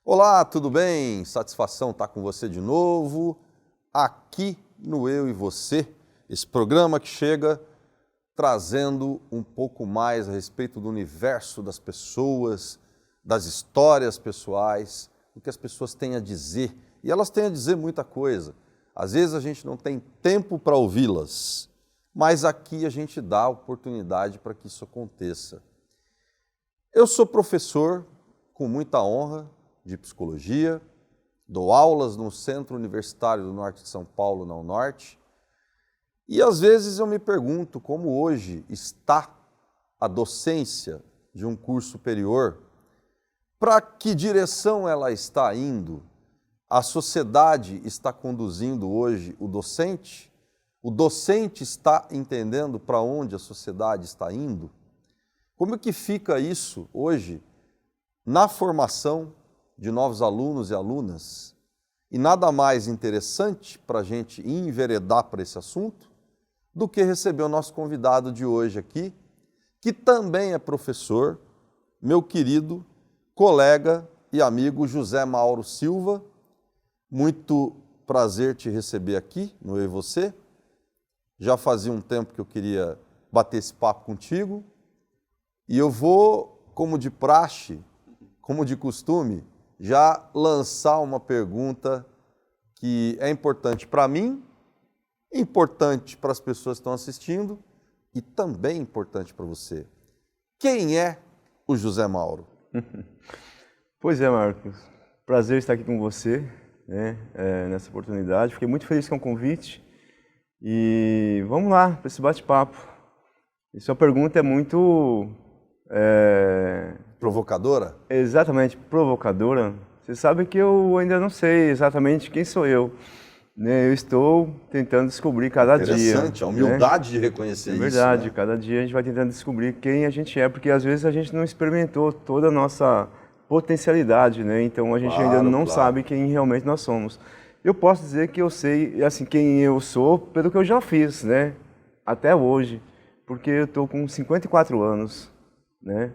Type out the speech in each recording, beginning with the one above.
Olá, tudo bem? Satisfação estar com você de novo, aqui no Eu e Você, esse programa que chega trazendo um pouco mais a respeito do universo das pessoas, das histórias pessoais, o que as pessoas têm a dizer, e elas têm a dizer muita coisa. Às vezes a gente não tem tempo para ouvi-las, mas aqui a gente dá a oportunidade para que isso aconteça. Eu sou professor, com muita honra, de psicologia, dou aulas no Centro Universitário do Norte de São Paulo, na UNorte, e às vezes eu me pergunto como hoje está a docência de um curso superior, para que direção ela está indo? A sociedade está conduzindo hoje o docente está entendendo para onde a sociedade está indo? Como é que fica isso hoje na formação de novos alunos e alunas? E nada mais interessante para a gente enveredar para esse assunto do que receber o nosso convidado de hoje aqui, que também é professor, meu querido colega e amigo José Mauro Silva. Muito prazer te receber aqui no Eu e Você. Já fazia um tempo que eu queria bater esse papo contigo e eu vou, como de praxe, como de costume, já lançar uma pergunta que é importante para mim, importante para as pessoas que estão assistindo e também importante para você. Quem é o José Mauro? Pois é, Marcos. Prazer estar aqui com você, né, nessa oportunidade. Fiquei muito feliz com o convite e vamos lá para esse bate-papo. E sua pergunta é muito... Provocadora? Exatamente, provocadora. Você sabe que eu ainda não sei exatamente quem sou eu, né? Eu estou tentando descobrir cada dia. Interessante, a humildade, né, de reconhecer isso. É verdade, né? Cada dia a gente vai tentando descobrir quem a gente é, porque às vezes a gente não experimentou toda a nossa potencialidade, né? Então a gente ainda não sabe quem realmente nós somos. Eu posso dizer que eu sei, assim, quem eu sou pelo que eu já fiz, né? Até hoje, porque eu estou com 54 anos, né?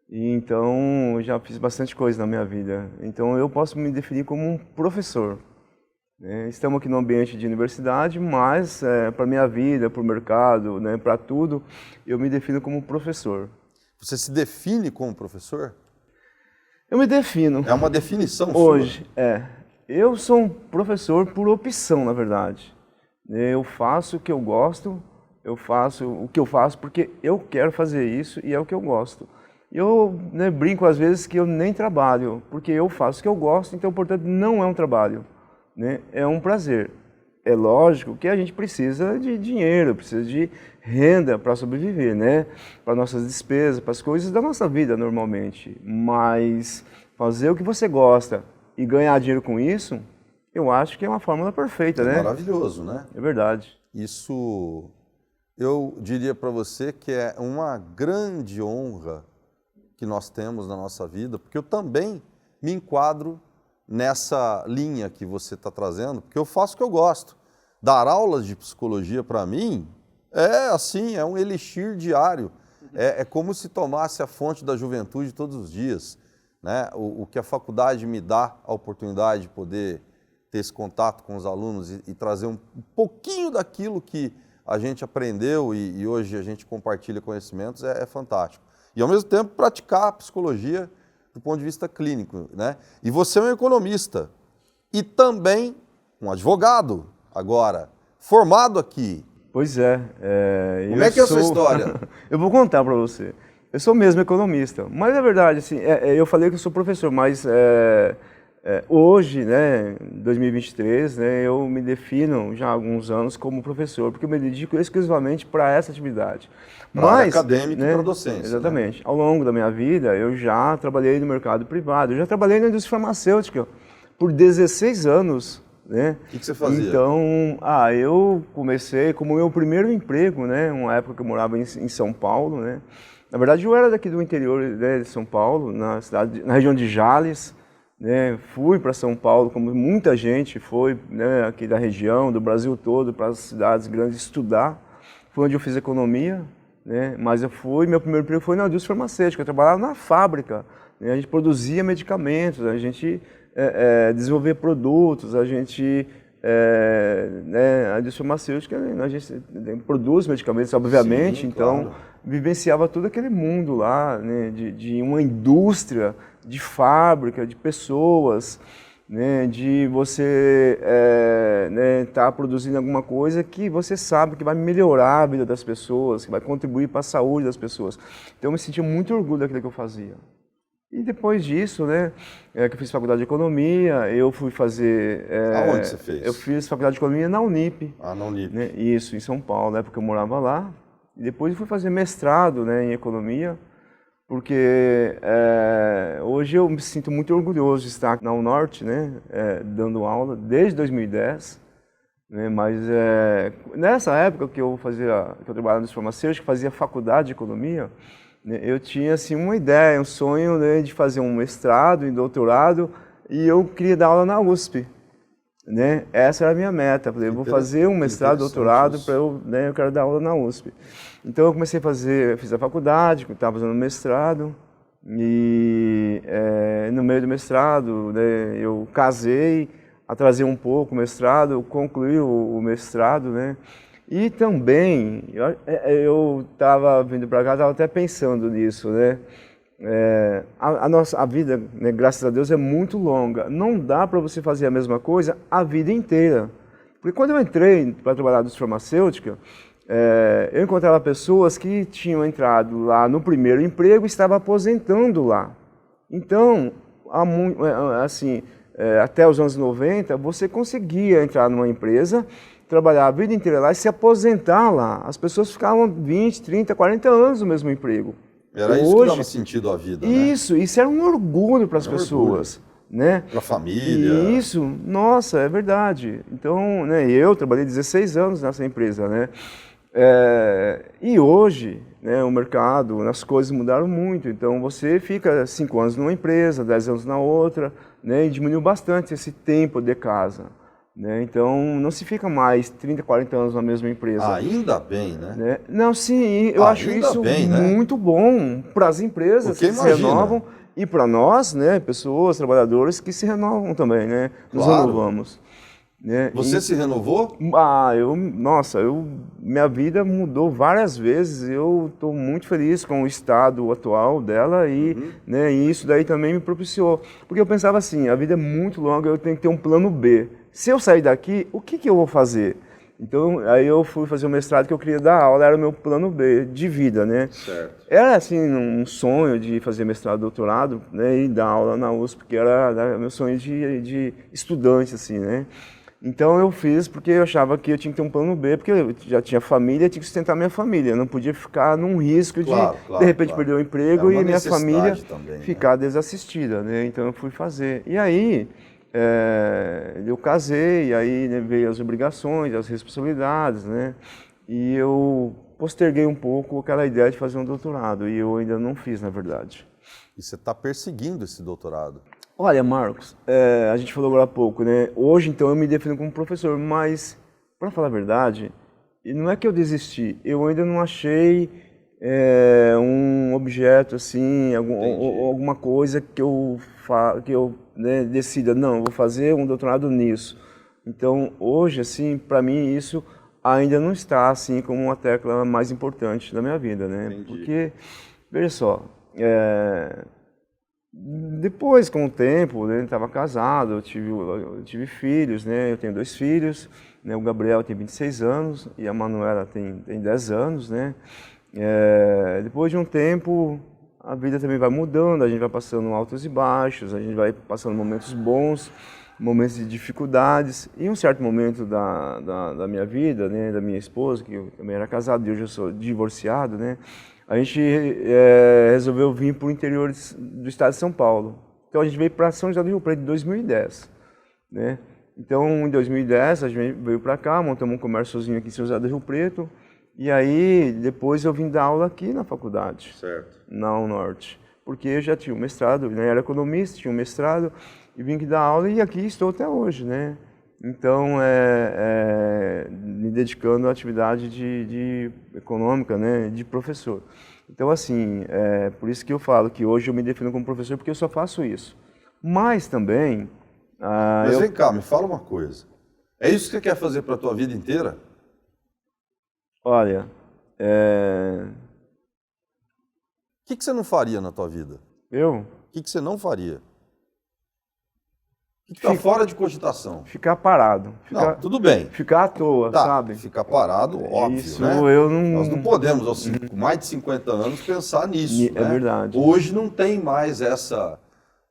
E então eu já fiz bastante coisa na minha vida. Então eu posso me definir como um professor. Né? Estamos aqui no ambiente de universidade, mas para a minha vida, para o mercado, né, para tudo, eu me defino como professor. Você se define como professor? Eu me defino. É uma definição hoje, sua? Eu sou um professor por opção, na verdade. Eu faço o que eu gosto, eu faço o que eu faço porque eu quero fazer isso e é o que eu gosto. Eu brinco às vezes que eu nem trabalho, porque eu faço o que eu gosto, então, portanto, não é um trabalho, né? É um prazer. É lógico que a gente precisa de dinheiro, precisa de renda para sobreviver, né? Para nossas despesas, para as coisas da nossa vida normalmente. Mas fazer o que você gosta e ganhar dinheiro com isso, eu acho que é uma fórmula perfeita, né? Maravilhoso, né? É verdade. Isso, eu diria para você que é uma grande honra que nós temos na nossa vida, porque eu também me enquadro nessa linha que você está trazendo, porque eu faço o que eu gosto. Dar aulas de psicologia para mim é assim, é um elixir diário. É como se tomasse a fonte da juventude todos os dias. Né? O que a faculdade me dá a oportunidade de poder ter esse contato com os alunos e trazer um pouquinho daquilo que a gente aprendeu e hoje a gente compartilha conhecimentos é fantástico. E, ao mesmo tempo, praticar a psicologia do ponto de vista clínico. Né? E você é um economista e também um advogado, agora, formado aqui. Pois é. Como é que é a sua história? Eu vou contar para você. Eu sou mesmo economista, mas na verdade, assim, eu falei que eu sou professor, mas hoje, né, em 2023, né, eu me defino já há alguns anos como professor, porque eu me dedico exclusivamente para essa atividade. Para a área acadêmica, né, e para a docência. Exatamente. Né? Ao longo da minha vida, eu já trabalhei no mercado privado, eu já trabalhei na indústria farmacêutica por 16 anos. Né? O que você fazia? Então, eu comecei como meu primeiro emprego, né, uma época que eu morava em São Paulo, né? Na verdade, eu era daqui do interior, né, de São Paulo, na região de Jales, né? Fui para São Paulo, como muita gente foi, né, aqui da região, do Brasil todo, para as cidades grandes estudar. Foi onde eu fiz economia, né? Mas meu primeiro emprego foi na indústria farmacêutica, eu trabalhava na fábrica, né? A gente produzia medicamentos, a gente desenvolvia produtos, a gente, né, a indústria farmacêutica, a gente produz medicamentos, obviamente, Sim, então claro. vivenciava todo aquele mundo lá, né, de uma indústria, de fábrica, de pessoas, né, de você tá produzindo alguma coisa que você sabe que vai melhorar a vida das pessoas, que vai contribuir para a saúde das pessoas. Então eu me sentia muito orgulho daquilo que eu fazia. E depois disso, né, que eu fiz faculdade de economia, eu fui fazer... Aonde você fez? Eu fiz faculdade de economia na Unip. Ah, na Unip. Né, isso, em São Paulo, na época eu morava lá. E depois eu fui fazer mestrado, né, em economia, porque hoje eu me sinto muito orgulhoso de estar na UNORTE, né, dando aula desde 2010. Né, mas nessa época que eu trabalhava nos farmacêuticos, fazia faculdade de economia, né, eu tinha assim uma ideia, um sonho, né, de fazer um mestrado, um doutorado, e eu queria dar aula na USP. Né? Essa era a minha meta, eu vou fazer um mestrado, doutorado, eu quero dar aula na USP. Então eu comecei a fiz a faculdade, estava fazendo mestrado, e no meio do mestrado, né, eu casei, atrasei um pouco o mestrado, concluí o mestrado, né? E também, eu estava vindo para cá, estava até pensando nisso, né? A vida, né, graças a Deus, é muito longa. Não dá para você fazer a mesma coisa a vida inteira. Porque quando eu entrei para trabalhar na indústria farmacêutica, eu encontrava pessoas que tinham entrado lá no primeiro emprego e estavam aposentando lá. Então, assim, até os anos 90, você conseguia entrar numa empresa, trabalhar a vida inteira lá e se aposentar lá. As pessoas ficavam 20, 30, 40 anos no mesmo emprego. Era isso que dava sentido à vida, isso, né? Isso era um orgulho para as pessoas, né? Para a família. Isso, nossa, é verdade. Então, né, eu trabalhei 16 anos nessa empresa, né? E hoje, né, o mercado, as coisas mudaram muito. Então, você fica 5 anos numa empresa, 10 anos na outra, né? E diminuiu bastante esse tempo de casa. Né? Então, não se fica mais 30, 40 anos na mesma empresa. Ainda bem, né? Não, sim, eu acho isso bem, muito bom para as empresas que se renovam e para nós, né, pessoas, trabalhadores que se renovam também, né? Nos renovamos. Né? Você se renovou? Minha vida mudou várias vezes, eu estou muito feliz com o estado atual dela né, e isso daí também me propiciou. Porque eu pensava assim, a vida é muito longa, eu tenho que ter um plano B. Se eu sair daqui, o que eu vou fazer? Então, aí eu fui fazer o mestrado que eu queria dar aula, era o meu plano B de vida, né? Certo. Era, assim, um sonho de fazer mestrado, doutorado, né, e dar aula na USP, porque era meu sonho de estudante, assim, né? Então, eu fiz porque eu achava que eu tinha que ter um plano B, porque eu já tinha família, tinha que sustentar minha família. Eu não podia ficar num risco de repente, perder o emprego e minha família também, ficar desassistida, né? Então, eu fui fazer. E aí... eu casei, e aí, né, veio as obrigações, as responsabilidades, né? E eu posterguei um pouco aquela ideia de fazer um doutorado, e eu ainda não fiz, na verdade. E você está perseguindo esse doutorado? Olha, Marcos, a gente falou agora há pouco, né? Hoje, então, eu me defino como professor, mas, para falar a verdade, não é que eu desisti, eu ainda não achei um objeto, assim, alguma coisa que eu né, decida, não, vou fazer um doutorado nisso. Então, hoje, assim, para mim, isso ainda não está, assim, como uma tecla mais importante da minha vida, né? Entendi. Porque, veja só, depois, com o tempo, né, eu estava casado, eu tive filhos, né? Eu tenho 2 filhos, né? O Gabriel tem 26 anos e a Manuela tem 10 anos, né? Depois de um tempo, a vida também vai mudando, a gente vai passando altos e baixos, a gente vai passando momentos bons, momentos de dificuldades. E em um certo momento da minha vida, né, da minha esposa, que eu também era casado e hoje eu sou divorciado, né, a gente resolveu vir para o interior do estado de São Paulo. Então a gente veio para São José do Rio Preto em 2010. Né? Então em 2010 a gente veio para cá, montamos um comérciozinho aqui em São José do Rio Preto. E aí, depois eu vim dar aula aqui na faculdade, certo, na UNORTE, porque eu já tinha um mestrado, né, era economista, tinha um mestrado, e vim aqui dar aula e aqui estou até hoje, né? Então, me dedicando à atividade de econômica, né, de professor. Então, assim, por isso que eu falo que hoje eu me defino como professor, porque eu só faço isso. Mas também... Mas vem cá, me fala uma coisa. É isso que você quer fazer para a tua vida inteira? Olha, O que você não faria na tua vida? eu... O que você não faria? O que está fora de cogitação? Ficar parado. Não, tudo bem. Ficar à toa, Tá, sabe? ficar parado, óbvio, Isso, né? eu não... Nós não podemos, com mais de 50 anos, pensar nisso, É né? verdade. Hoje não tem mais essa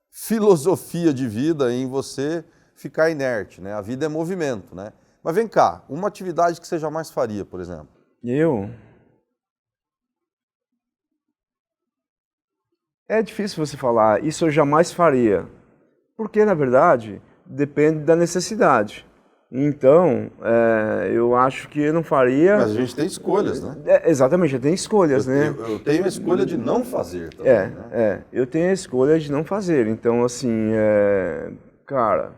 filosofia de vida em você ficar inerte, né? A vida é movimento, né? Mas vem cá, uma atividade que você jamais faria, por exemplo? Eu? É difícil você falar, isso eu jamais faria. Porque, na verdade, depende da necessidade. Então, eu acho que eu não faria... Mas a gente tem escolhas, né? Exatamente, tem escolhas, né? Eu tenho a escolha de não fazer também, né? Eu tenho a escolha de não fazer. Então, assim, cara,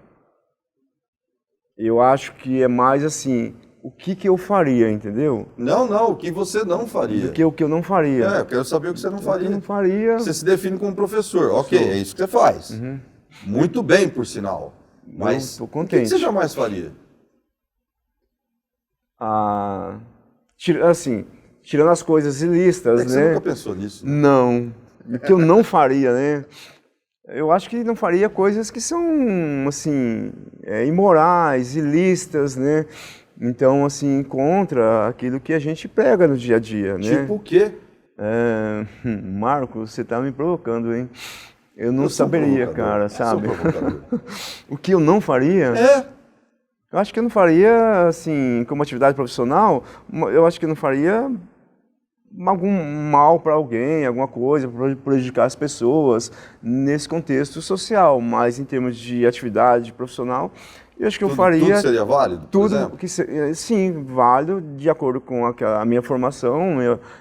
eu acho que é mais assim, o que eu faria, entendeu? Não, o que você não faria. Do que o que eu não faria. Eu quero saber o que você não O que faria. eu não faria... Você se define como professor, ok, é isso que você faz. Muito bem, por sinal. Mas tô o contente. que você jamais faria? Assim, tirando as coisas ilícitas, É que né? você nunca pensou nisso. Né? Não. O que eu não faria, né? Eu acho que não faria coisas que são, assim, imorais, ilícitas, né? Então, assim, contra aquilo que a gente prega no dia a dia, né? Tipo o quê? Marcos, você tá me provocando, hein? Eu não Eu sou saberia, provocador. cara, Eu sou sabe? provocador. O que eu não faria? Eu acho que eu não faria, assim, como atividade profissional, eu acho que eu não faria algum mal para alguém, alguma coisa, para prejudicar as pessoas nesse contexto social, mas em termos de atividade profissional, eu acho que eu faria... Tudo seria válido, por exemplo? Sim, válido, de acordo com a minha formação,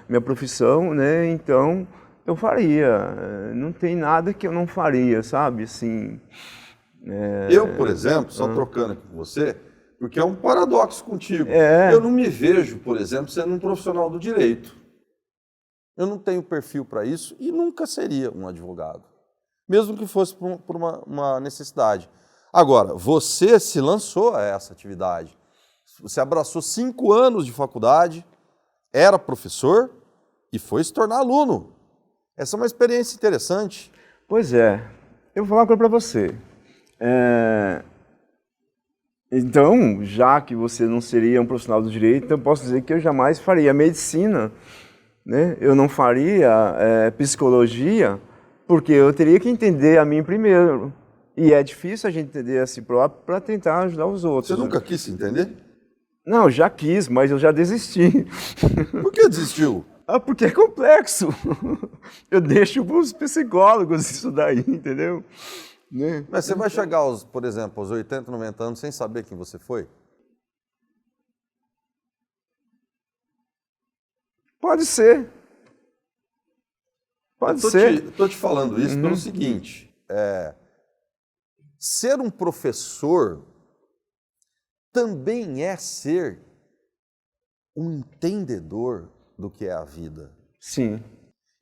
minha profissão, né? Então, eu faria. Não tem nada que eu não faria, sabe? Assim... Eu, por exemplo, só trocando aqui com você, porque é um paradoxo contigo. Eu não me vejo, por exemplo, sendo um profissional do direito. Eu não tenho perfil para isso e nunca seria um advogado, mesmo que fosse por uma necessidade. Agora, você se lançou a essa atividade. Você abraçou 5 anos de faculdade, era professor e foi se tornar aluno. Essa é uma experiência interessante. Pois é. Eu vou falar uma coisa para você. Então, já que você não seria um profissional do direito, então eu posso dizer que eu jamais faria medicina, né? Eu não faria psicologia, porque eu teria que entender a mim primeiro. E é difícil a gente entender a si próprio para tentar ajudar os outros. Você nunca quis se entender? Não, já quis, mas eu já desisti. Por que desistiu? Porque é complexo. Eu deixo para os psicólogos isso daí, entendeu? Né? Mas você vai chegar, por exemplo, aos 80, 90 anos sem saber quem você foi? Pode ser. Pode ser. Estou te falando isso pelo seguinte, ser um professor também é ser um entendedor do que é a vida. Sim.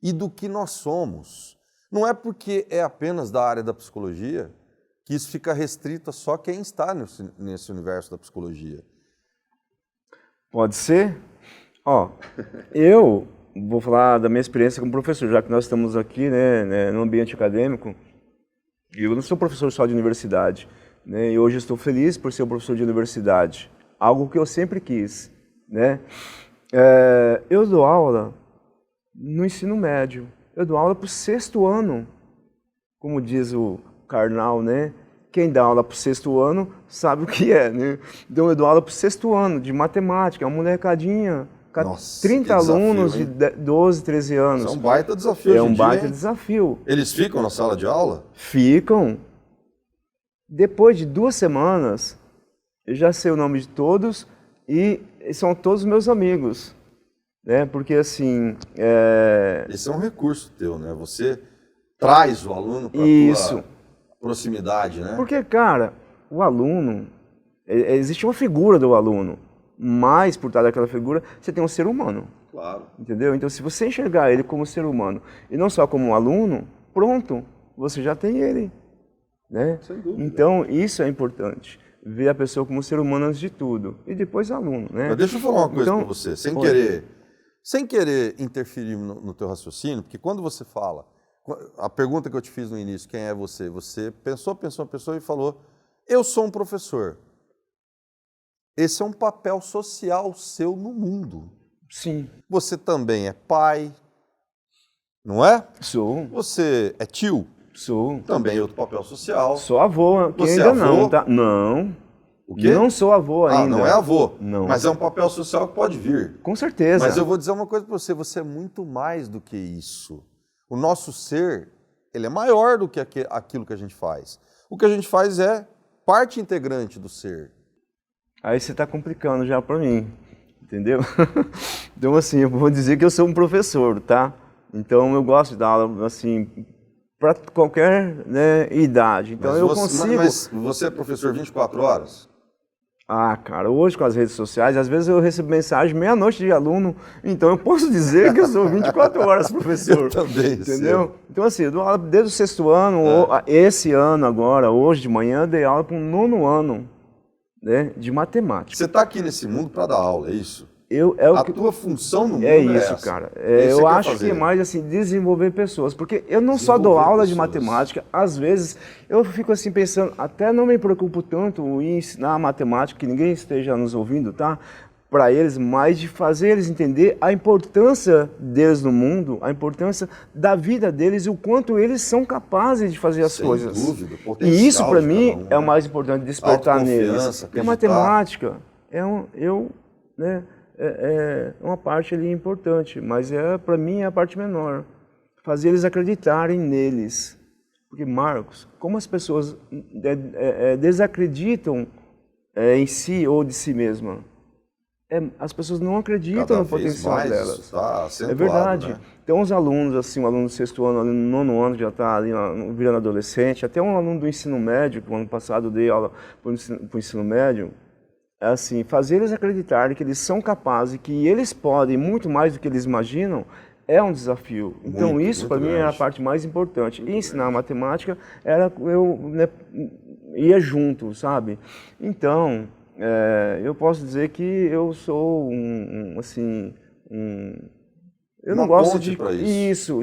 E do que nós somos. Não é porque é apenas da área da psicologia que isso fica restrito a só quem está nesse universo da psicologia. Pode ser. Eu vou falar da minha experiência como professor, já que nós estamos aqui, né, no ambiente acadêmico. Eu não sou professor só de universidade, né, e hoje estou feliz por ser um professor de universidade, algo que eu sempre quis, né. Eu dou aula no ensino médio, eu dou aula para o 6º ano, como diz o Karnal, né? Quem dá aula para o 6º ano sabe o que é, né? Então eu dou aula para o 6º ano de matemática, uma molecadinha, Nossa, 30 alunos de 12, 13 anos. Isso é um baita desafio. É um baita desafio. Eles ficam na sala de aula? Ficam. Depois de 2 semanas, eu já sei o nome de todos e são todos meus amigos. Né? Porque assim... Esse é um recurso teu, né? Você traz o aluno para a tua proximidade, né? Porque, cara, o aluno, Existe uma figura do aluno, mas por trás daquela figura você tem um ser humano. Claro. Entendeu? Então, se você enxergar ele como ser humano e não só como um aluno, pronto, você já tem ele. Né? Sem dúvida. Então, isso é importante. Ver a pessoa como ser humano antes de tudo. E depois aluno. Né? Mas deixa eu falar uma coisa para você, sem querer interferir no teu raciocínio, porque quando você fala, a pergunta que eu te fiz no início, quem é você? Você pensou e falou, eu sou um professor. Esse é um papel social seu no mundo. Sim. Você também é pai, não é? Sou. Você é tio? Sou. Também é outro papel social. Sou avô, que Você ainda é avô? não, tá? Não. O quê? Não sou avô ainda. Ah, não é avô. Não. Mas é um papel social que pode vir. Com certeza. Mas eu vou dizer uma coisa para você, você é muito mais do que isso. O nosso ser, ele é maior do que aquilo que a gente faz. O que a gente faz é parte integrante do ser. Aí você está complicando já para mim, entendeu? Então, assim, eu vou dizer que eu sou um professor, tá? Então, eu gosto de dar aula, assim, para qualquer, né, idade. Então, Mas eu consigo... Mas você é professor 24 horas? Ah, cara, hoje com as redes sociais, às vezes eu recebo mensagem meia-noite de aluno, então eu posso dizer que eu sou 24 horas professor. Eu também, entendeu? Então, assim, eu dou aula desde o 6º ano, esse ano agora, hoje de manhã, eu dei aula para um 9º ano, né, de matemática. Você está aqui nesse mundo para dar aula, é isso? Tua função no mundo é isso, essa. cara. Eu acho que é mais assim, desenvolver pessoas, porque eu não só dou aula de matemática, às vezes eu fico assim pensando, até não me preocupo tanto em ensinar matemática, que ninguém esteja nos ouvindo, tá? Para eles, mas de fazer eles entender a importância deles no mundo, a importância da vida deles e o quanto eles são capazes de fazer as coisas. Sem dúvida, e isso para mim é o mais importante, despertar neles. Porque a matemática é uma parte ali importante, mas para mim é a parte menor. Fazer eles acreditarem neles. Porque, Marcos, como as pessoas desacreditam em si ou de si mesma? As pessoas não acreditam no potencial delas. Tá acentuado, é verdade. Né? Tem uns alunos, assim, um aluno do 6º ano, aluno do 9º ano, já está ali virando adolescente, até um aluno do ensino médio, que o ano passado eu dei aula para o ensino médio, assim, fazer eles acreditarem que eles são capazes, que eles podem muito mais do que eles imaginam, é um desafio. Então isso para mim é a parte mais importante. E ensinar matemática eu ia junto, sabe? Então eu posso dizer que eu sou eu não gosto de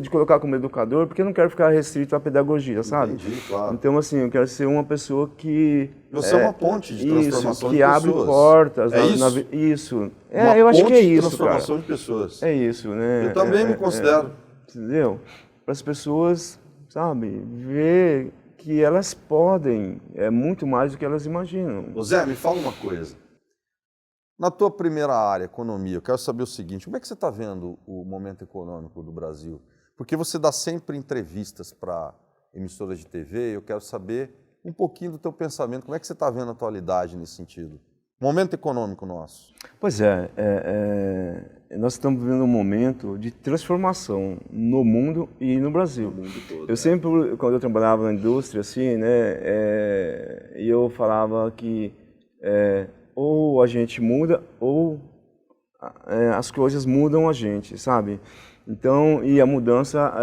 colocar como educador, porque eu não quero ficar restrito à pedagogia, sabe? Entendi, claro. Então, assim, eu quero ser uma pessoa que... Você é uma ponte de transformação de pessoas. Que abre portas. É isso? Isso. Eu acho que é isso, transformação de pessoas. É isso, né? Eu também me considero. Entendeu? Para as pessoas, sabe, ver que elas podem, muito mais do que elas imaginam. Zé, me fala uma coisa. Na tua primeira área, economia, eu quero saber o seguinte, como é que você está vendo o momento econômico do Brasil? Porque você dá sempre entrevistas para emissoras de TV, eu quero saber um pouquinho do teu pensamento, como é que você está vendo a atualidade nesse sentido? Momento econômico nosso. Pois nós estamos vivendo um momento de transformação no mundo e no Brasil. No mundo todo, eu sempre, quando eu trabalhava na indústria, assim, né, eu falava que ou a gente muda ou as coisas mudam a gente, sabe? Então, e a mudança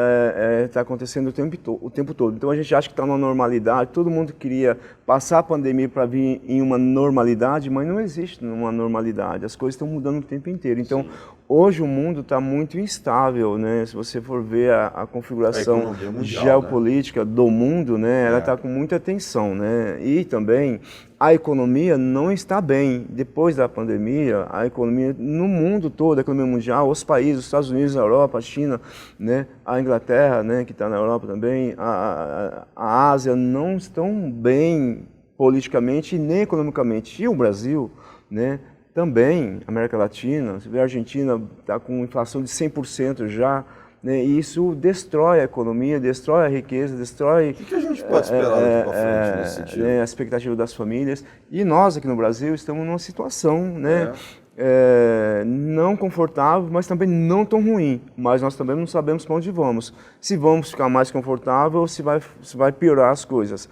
está acontecendo o tempo todo. Então a gente acha que está numa normalidade, todo mundo queria passar a pandemia para vir em uma normalidade, mas não existe uma normalidade, as coisas estão mudando o tempo inteiro. Então, hoje o mundo está muito instável, né? Se você for ver a configuração mundial, geopolítica, né, do mundo, né? Ela está com muita tensão, né? E também a economia não está bem. Depois da pandemia, a economia no mundo todo, a economia mundial, os países, os Estados Unidos, a Europa, a China, né? A Inglaterra, né? Que está na Europa também, a Ásia, não estão bem politicamente nem economicamente. E o Brasil, né? Também, América Latina, você vê a Argentina está com inflação de 100% já, né? E isso destrói a economia, destrói a riqueza, destrói... O que a gente pode esperar daqui para frente nesse sentido? A expectativa das famílias. E nós aqui no Brasil estamos numa situação, né? Não confortável, mas também não tão ruim. Mas nós também não sabemos para onde vamos. Se vamos ficar mais confortável ou se vai piorar as coisas.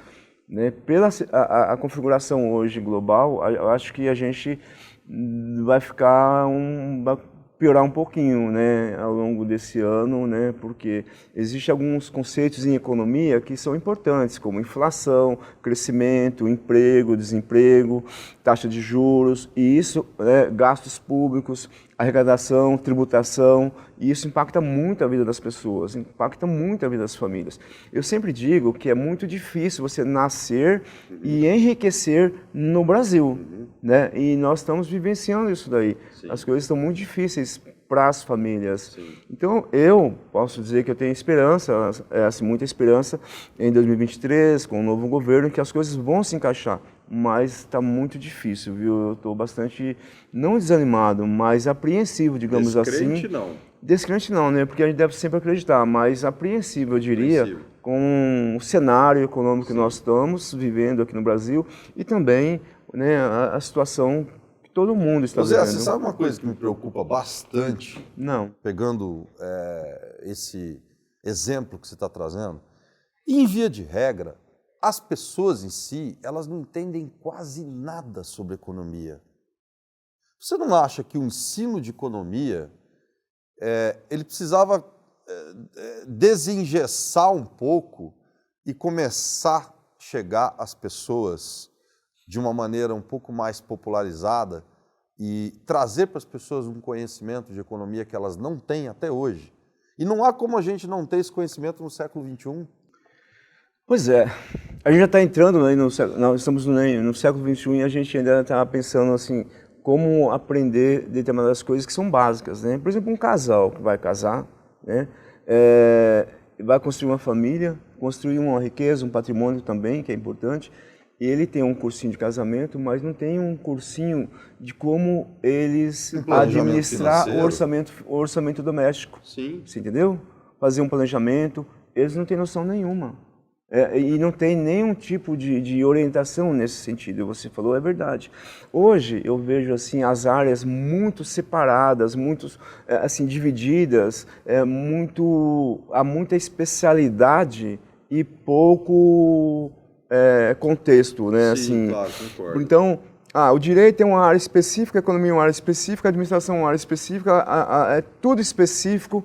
né? Pela a configuração hoje global, eu acho que a gente vai vai piorar um pouquinho, né, ao longo desse ano, né, porque existem alguns conceitos em economia que são importantes, como inflação, crescimento, emprego, desemprego, taxa de juros, e isso, né, gastos públicos, arrecadação, tributação, e isso impacta muito a vida das pessoas, impacta muito a vida das famílias. Eu sempre digo que é muito difícil você nascer e enriquecer no Brasil, né? E nós estamos vivenciando isso daí. Sim. As coisas estão muito difíceis para as famílias. Sim. Então, eu posso dizer que eu tenho esperança, assim, muita esperança em 2023, com o novo governo, que as coisas vão se encaixar. Mas está muito difícil, viu? Eu estou bastante, não desanimado, mas apreensivo, digamos Descrente, assim. não. Descrente não, né? Porque a gente deve sempre acreditar, mas apreensivo, eu diria, Apreensivo. com o cenário econômico que nós estamos vivendo aqui no Brasil e também, né, a situação que todo mundo está Zé, vivendo. você sabe uma coisa que me preocupa bastante, Não. pegando esse exemplo que você está trazendo? Em via de regra, as pessoas em si, elas não entendem quase nada sobre economia. Você não acha que o ensino de economia, ele precisava desengessar um pouco e começar a chegar às pessoas de uma maneira um pouco mais popularizada e trazer para as pessoas um conhecimento de economia que elas não têm até hoje? E não há como a gente não ter esse conhecimento no século XXI. Pois é, a gente já está entrando, né, nós estamos no século XXI e a gente ainda está pensando assim, como aprender determinadas coisas que são básicas, né? Por exemplo, um casal que vai casar, né, vai construir uma família, construir uma riqueza, um patrimônio também, que é importante. Ele tem um cursinho de casamento, mas não tem um cursinho de como eles administrar o orçamento doméstico. Sim. Você entendeu? Fazer um planejamento, eles não têm noção nenhuma. E não tem nenhum tipo de orientação nesse sentido, você falou, é verdade. Hoje eu vejo assim as áreas muito separadas, muito assim divididas, há muita especialidade e pouco contexto, né? Sim, assim, claro, concordo. Então, o direito é uma área específica, a economia é uma área específica, a administração é uma área específica, é tudo específico.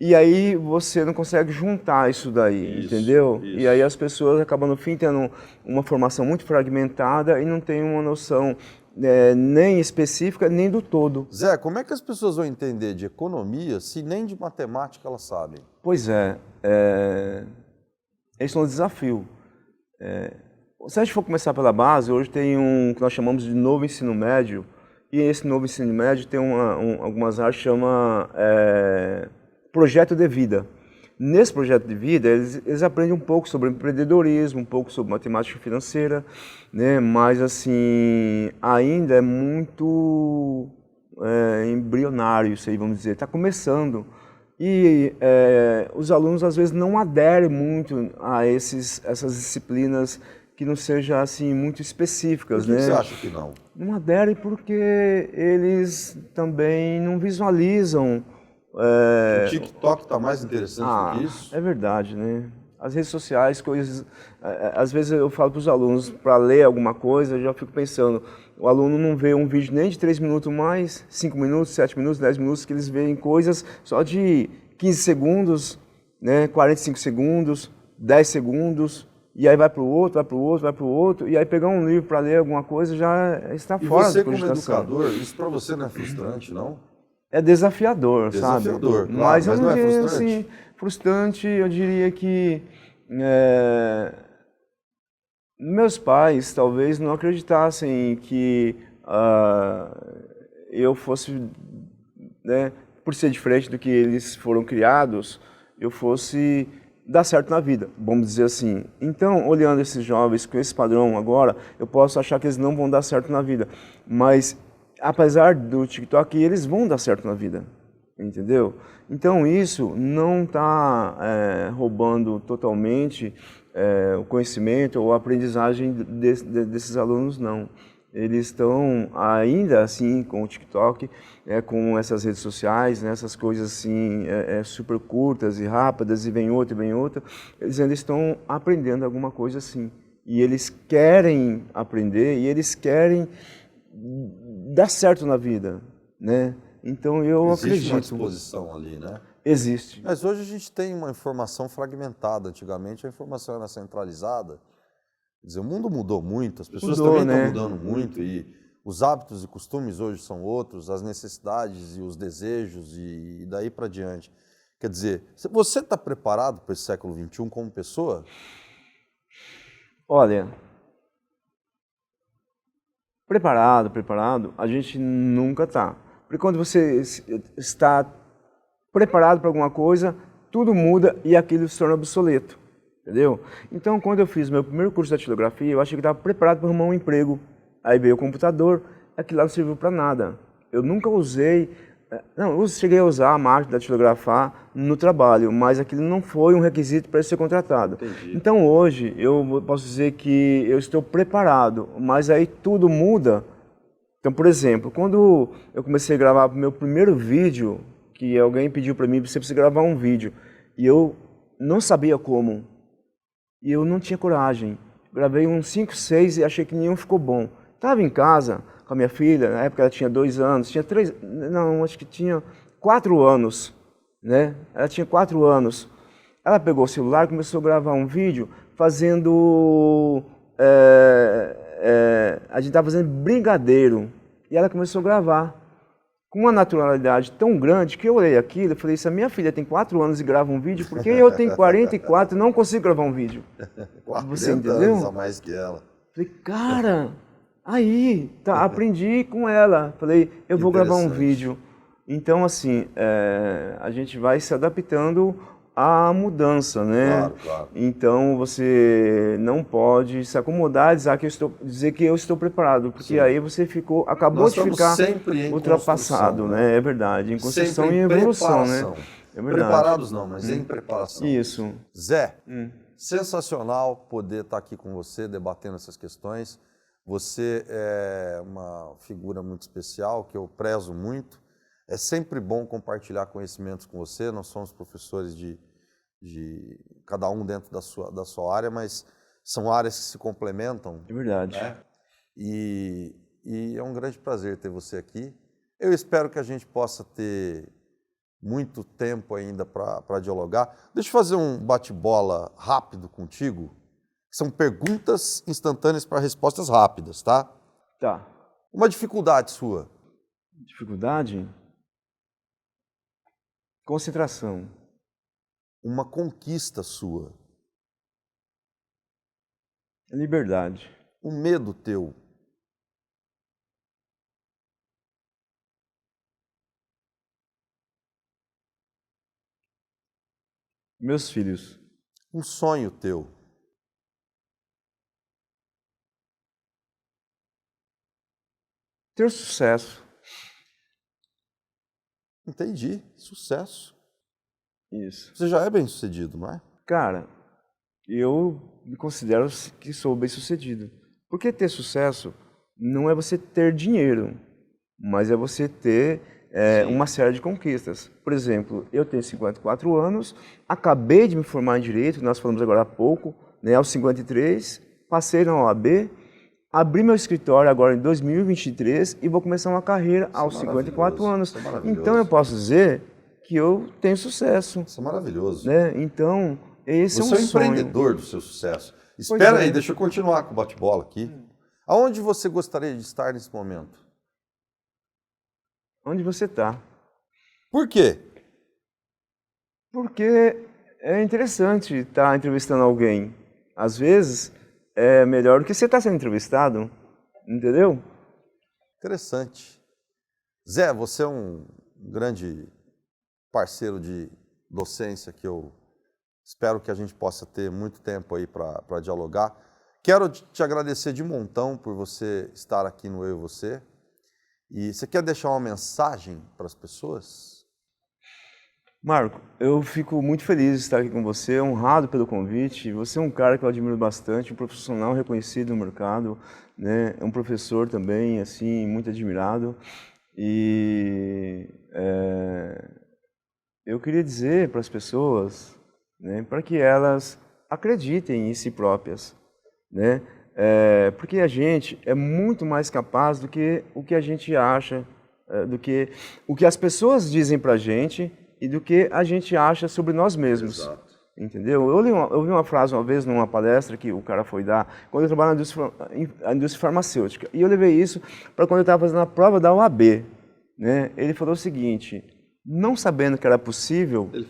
E aí você não consegue juntar isso daí, entendeu? Isso. E aí as pessoas acabam no fim tendo uma formação muito fragmentada e não tem uma noção nem específica, nem do todo. Zé, como é que as pessoas vão entender de economia se nem de matemática elas sabem? Pois esse é um desafio. Se a gente for começar pela base, hoje tem um que nós chamamos de novo ensino médio, e esse novo ensino médio tem algumas áreas que chama projeto de vida. Nesse projeto de vida, eles aprendem um pouco sobre empreendedorismo, um pouco sobre matemática financeira, né? Mas assim, ainda é muito embrionário isso aí, vamos dizer, está começando. E os alunos às vezes não aderem muito a essas disciplinas que não sejam assim muito específicas, Por que né? você acha que não? Não aderem porque eles também não visualizam. O TikTok está mais interessante do que isso? É verdade, né? As redes sociais, coisas. Às vezes eu falo para os alunos para ler alguma coisa, eu já fico pensando, o aluno não vê um vídeo nem de 3 minutos mais, 5 minutos, 7 minutos, 10 minutos, que eles veem coisas só de 15 segundos, né? 45 segundos, 10 segundos, e aí vai para o outro, vai para o outro, vai para o outro, e aí pegar um livro para ler alguma coisa já está fora da cogitação. E você como educador, isso para você não é frustrante, não? É desafiador, Desafiador, sabe? claro, mas eu mas não não é diria frustrante? assim, frustrante, eu diria que meus pais talvez não acreditassem que eu fosse, né, por ser diferente do que eles foram criados, eu fosse dar certo na vida, vamos dizer assim. Então, olhando esses jovens com esse padrão agora, eu posso achar que eles não vão dar certo na vida, mas apesar do TikTok, eles vão dar certo na vida, entendeu? Então isso não está roubando totalmente o conhecimento ou a aprendizagem desses alunos, não. Eles estão ainda assim com o TikTok, com essas redes sociais, né, essas coisas assim super curtas e rápidas, e vem outra, eles ainda estão aprendendo alguma coisa assim. e eles querem aprender e eles querem dar certo na vida, né? Então eu acredito. Existe uma disposição ali, né? Existe. Mas hoje a gente tem uma informação fragmentada. Antigamente a informação era centralizada. Quer dizer, o mundo mudou muito, as pessoas também estão mudando muito e os hábitos e costumes hoje são outros, as necessidades e os desejos e daí para diante. Quer dizer, você está preparado para esse século XXI como pessoa? Olha, preparado, a gente nunca está. Porque quando você está preparado para alguma coisa, tudo muda e aquilo se torna obsoleto, entendeu? Então, quando eu fiz meu primeiro curso de datilografia, eu achei que estava preparado para arrumar um emprego. Aí veio o computador, aquilo lá não serviu para nada. Eu nunca usei, não, eu cheguei a usar a máquina de datilografar no trabalho, mas aquilo não foi um requisito para ser contratado. Entendi. Então, hoje, eu posso dizer que eu estou preparado, mas aí tudo muda. Então, por exemplo, quando eu comecei a gravar meu primeiro vídeo, que alguém pediu para mim, você precisa gravar um vídeo, e eu não sabia como, e eu não tinha coragem. Gravei uns 5, 6 e achei que nenhum ficou bom. Estava em casa com a minha filha, na época ela tinha 2 anos, tinha 3, não, acho que tinha 4 anos, né? Ela tinha 4 anos. Ela pegou o celular e começou a gravar um vídeo fazendo... a gente estava fazendo brigadeiro, e ela começou a gravar com uma naturalidade tão grande que eu olhei aquilo e falei, se a minha filha tem 4 anos e grava um vídeo, por que eu tenho 44 e não consigo gravar um vídeo? 40 Você entendeu? anos a mais que ela. Falei, cara, aí, tá, aprendi com ela. Falei, eu vou gravar um vídeo. Então, assim, a gente vai se adaptando à mudança, né? Claro, claro. Então, você não pode se acomodar e dizer que eu estou preparado, porque aí você acabou de ficar ultrapassado, né? É verdade, em construção e evolução, né? É verdade. Preparados não, mas em preparação. Isso. Zé, sensacional poder estar aqui com você, debatendo essas questões. Você é uma figura muito especial, que eu prezo muito. É sempre bom compartilhar conhecimentos com você. Nós somos professores de cada um dentro da sua área, mas são áreas que se complementam. É verdade. Né? E é um grande prazer ter você aqui. Eu espero que a gente possa ter muito tempo ainda para dialogar. Deixa eu fazer um bate-bola rápido contigo. São perguntas instantâneas para respostas rápidas, tá? Tá. Uma dificuldade sua? Dificuldade? Concentração. Uma conquista sua? Liberdade. Um medo teu? Meus filhos. Um sonho teu? Ter sucesso. Entendi. Sucesso. Isso. Você já é bem-sucedido, não é? Cara, eu me considero que sou bem-sucedido. Porque ter sucesso não é você ter dinheiro, mas é você ter uma série de conquistas. Por exemplo, eu tenho 54 anos, acabei de me formar em Direito, nós falamos agora há pouco, né, aos 53, passei na OAB, abri meu escritório agora em 2023 e vou começar uma carreira aos 54 anos. Então eu posso dizer que eu tenho sucesso. Isso é maravilhoso. Né? Então, esse você é um sonho. Empreendedor do seu sucesso. Espera aí, deixa eu continuar com o bate-bola aqui. Aonde você gostaria de estar nesse momento? Onde você está. Por quê? Porque é interessante estar entrevistando alguém. Às vezes, é melhor do que você estar sendo entrevistado. Entendeu? Interessante. Zé, você é um grande parceiro de docência que eu espero que a gente possa ter muito tempo aí para dialogar. Quero te agradecer de montão por você estar aqui no Eu e Você. E você quer deixar uma mensagem para as pessoas? Marco, eu fico muito feliz de estar aqui com você, honrado pelo convite. Você é um cara que eu admiro bastante, um profissional reconhecido no mercado, né? É um professor também, assim, muito admirado. E eu queria dizer para as pessoas, né, para que elas acreditem em si próprias, né? Porque a gente é muito mais capaz do que o que a gente acha, do que o que as pessoas dizem pra gente e do que a gente acha sobre nós mesmos. Exato. Entendeu? Eu vi uma frase uma vez numa palestra que o cara foi dar, quando eu trabalhava na indústria farmacêutica. E eu levei isso para quando eu estava fazendo a prova da OAB. Né? Ele falou o seguinte, não sabendo que era possível, ele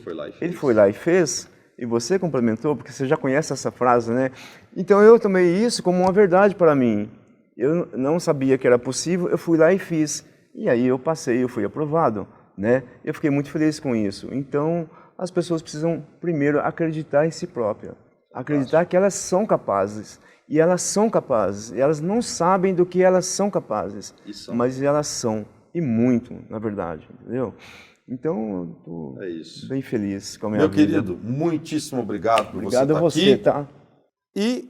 foi lá e fez, e você complementou, porque você já conhece essa frase, né? Então eu tomei isso como uma verdade para mim. Eu não sabia que era possível, eu fui lá e fiz. E aí eu passei, eu fui aprovado. Né? Eu fiquei muito feliz com isso. Então, as pessoas precisam primeiro acreditar em si próprias, acreditar que elas são capazes, e elas são capazes, e elas não sabem do que elas são capazes, mas elas são, e muito, na verdade, entendeu? Então, eu estou bem feliz com a minha vida. Meu querido, muitíssimo obrigado por Obrigado você estar a você, aqui. tá? E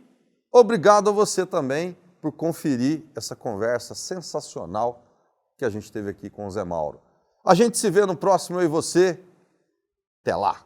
obrigado a você também por conferir essa conversa sensacional que a gente teve aqui com o Zé Mauro. A gente se vê no próximo Eu e Você. Até lá!